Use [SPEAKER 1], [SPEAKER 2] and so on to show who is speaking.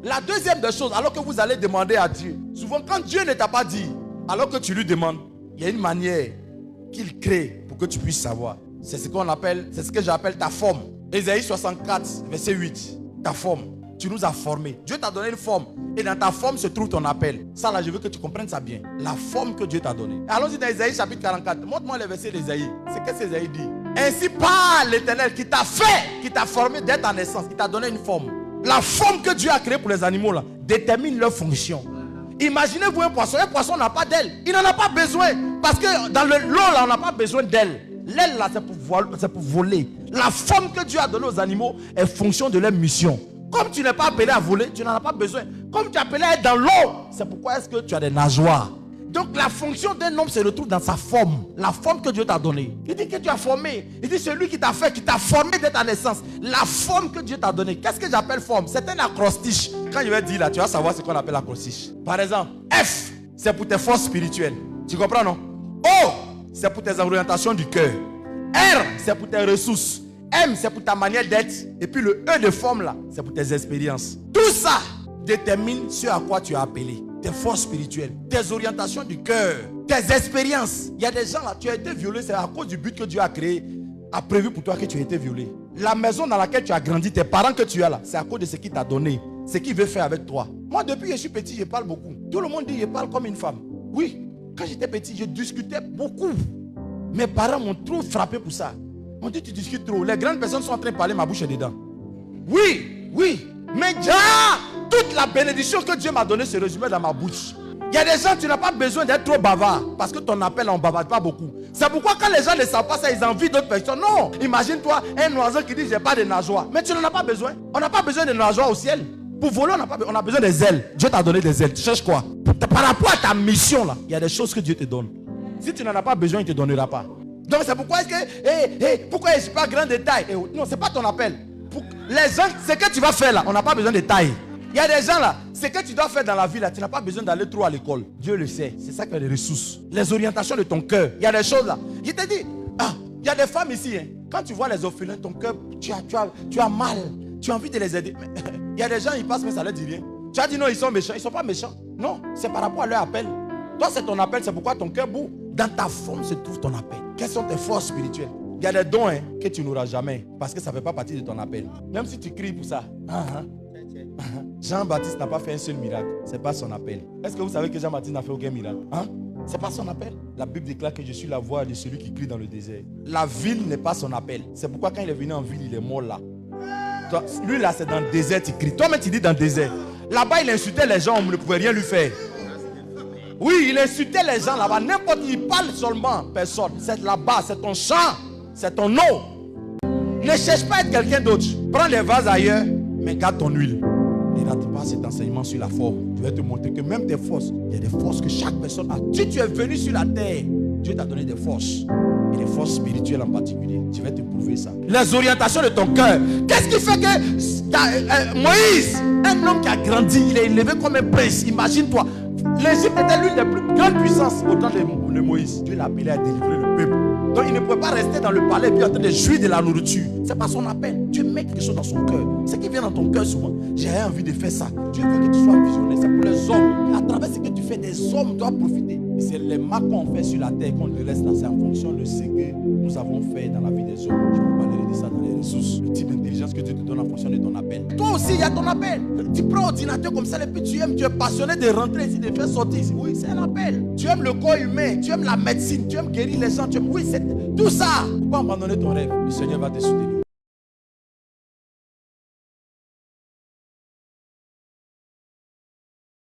[SPEAKER 1] La deuxième des choses, alors que vous allez demander à Dieu, souvent quand Dieu ne t'a pas dit, alors que tu lui demandes, il y a une manière qu'il crée pour que tu puisses savoir. C'est ce qu'on appelle, c'est ce que j'appelle ta forme. Ésaïe 64, verset 8. Ta forme. Tu nous as formés. Dieu t'a donné une forme. Et dans ta forme se trouve ton appel. Ça là, je veux que tu comprennes ça bien. La forme que Dieu t'a donnée. Allons-y dans Ésaïe chapitre 44. Montre-moi les versets d'Ésaïe. C'est qu'est-ce qu'Ésaïe dit? Ainsi parle l'Éternel qui t'a fait, qui t'a formé dès ta naissance, qui t'a donné une forme. La forme que Dieu a créée pour les animaux là, détermine leur fonction. Imaginez-vous un poisson n'a pas d'aile. Il n'en a pas besoin. Parce que dans l'eau là, on n'a pas besoin d'aile. L'aile là, c'est pour voler. La forme que Dieu a donnée aux animaux est fonction de leur mission. Comme tu n'es pas appelé à voler, tu n'en as pas besoin. Comme tu es appelé à être dans l'eau, c'est pourquoi est-ce que tu as des nageoires. Donc la fonction d'un homme se retrouve dans sa forme. La forme que Dieu t'a donnée. Il dit que tu as formé. Il dit celui qui t'a fait, qui t'a formé dès ta naissance. La forme que Dieu t'a donnée. Qu'est-ce que j'appelle forme? C'est un acrostiche. Quand je vais dire là, tu vas savoir ce qu'on appelle acrostiche. Par exemple, F, c'est pour tes forces spirituelles. Tu comprends, non? O, c'est pour tes orientations du cœur. R, c'est pour tes ressources. M, c'est pour ta manière d'être. Et puis le E de forme là, c'est pour tes expériences. Tout ça détermine ce à quoi tu es appelé. Tes forces spirituelles, tes orientations du cœur, tes expériences. Il y a des gens là, tu as été violé, c'est à cause du but que Dieu a créé, a prévu pour toi que tu as été violé. La maison dans laquelle tu as grandi, tes parents que tu as là, c'est à cause de ce qu'il t'a donné, ce qu'il veut faire avec toi. Moi, depuis que je suis petit, je parle beaucoup. Tout le monde dit, je parle comme une femme. Oui, quand j'étais petit, je discutais beaucoup. Mes parents m'ont trop frappé pour ça. On dit tu discutes trop. Les grandes personnes sont en train de parler, ma bouche est dedans. Oui. Mais déjà, toute la bénédiction que Dieu m'a donnée se résumait dans ma bouche. Il y a des gens, tu n'as pas besoin d'être trop bavard. Parce que ton appel, on ne bavarde pas beaucoup. C'est pourquoi quand les gens ne savent pas ça, ils envient d'autres personnes. Non, imagine-toi un oiseau qui dit j'ai pas de nageoires. Mais tu n'en as pas besoin. On n'a pas besoin de nageoires au ciel. Pour voler, on a besoin des ailes. Dieu t'a donné des ailes. Tu cherches quoi? Par rapport à ta mission là, il y a des choses que Dieu te donne. Si tu n'en as pas besoin, il ne te donnera pas. Donc c'est pourquoi est-ce que pourquoi je ne suis pas grand de taille? Non, ce n'est pas ton appel. Pour les gens, ce que tu vas faire là, on n'a pas besoin de taille. Il y a des gens là, ce que tu dois faire dans la vie là, tu n'as pas besoin d'aller trop à l'école. Dieu le sait. C'est ça qui a les ressources. Les orientations de ton cœur. Il y a des choses là. Je te dis, il y a des femmes ici. Quand tu vois les orphelins, ton cœur, tu as mal. Tu as envie de les aider. Il y a des gens, ils passent, mais ça ne leur dit rien. Tu as dit non, ils sont méchants. Ils ne sont pas méchants. Non, c'est par rapport à leur appel. Toi, c'est ton appel, c'est pourquoi ton cœur boue. Dans ta forme se trouve ton appel. Quelles sont tes forces spirituelles? Il y a des dons que tu n'auras jamais parce que ça ne fait pas partie de ton appel. Même si tu cries pour ça. Jean-Baptiste n'a pas fait un seul miracle. Ce n'est pas son appel. Est-ce que vous savez que Jean-Baptiste n'a fait aucun miracle? Ce n'est pas son appel. La Bible déclare que je suis la voix de celui qui crie dans le désert. La ville n'est pas son appel. C'est pourquoi quand il est venu en ville, il est mort là. Toi, lui là, c'est dans le désert, tu cries. Toi-même, tu dis dans le désert. Là-bas, il insultait les gens, on ne pouvait rien lui faire. Oui, il insultait les gens là-bas. N'importe qui, il parle seulement, personne. C'est là-bas, c'est ton chant, c'est ton eau. Ne cherche pas à être quelqu'un d'autre. Prends les vases ailleurs, mais garde ton huile. Ne rate pas cet enseignement sur la forme. Je vais te montrer que même tes forces, il y a des forces que chaque personne a. Si tu es venu sur la terre, Dieu t'a donné des forces. Et des forces spirituelles en particulier. Je vais te prouver ça. Les orientations de ton cœur. Qu'est-ce qui fait que Moïse, un homme qui a grandi, il est élevé comme un prince. Imagine-toi. L'Égypte était l'une des plus grandes puissances au temps de Moïse. Dieu l'a appelé à délivrer le peuple. Donc il ne pouvait pas rester dans le palais et puis en train de jouir de la nourriture. Ce n'est pas son appel. Dieu met quelque chose dans son cœur. Ce qui vient dans ton cœur souvent, j'ai envie de faire ça. Dieu veut que tu sois visionnaire. C'est pour les hommes. À travers ce que tu fais, des hommes doivent profiter. C'est les marques qu'on fait sur la terre qu'on te laisse là. C'est en fonction de ce que nous avons fait dans la vie des hommes. Je vous parlerai de ça dans les ressources. Le type d'intelligence que Dieu te donne en fonction de ton appel. Toi aussi, il y a ton appel. Tu prends ordinateur comme ça et puis tu aimes, tu es passionné de rentrer ici, de faire sortir ici. Oui, c'est un appel. Tu aimes le corps humain, tu aimes la médecine, tu aimes guérir les gens. Oui, c'est tout ça. Il ne faut pas abandonner ton rêve. Le Seigneur va te soutenir.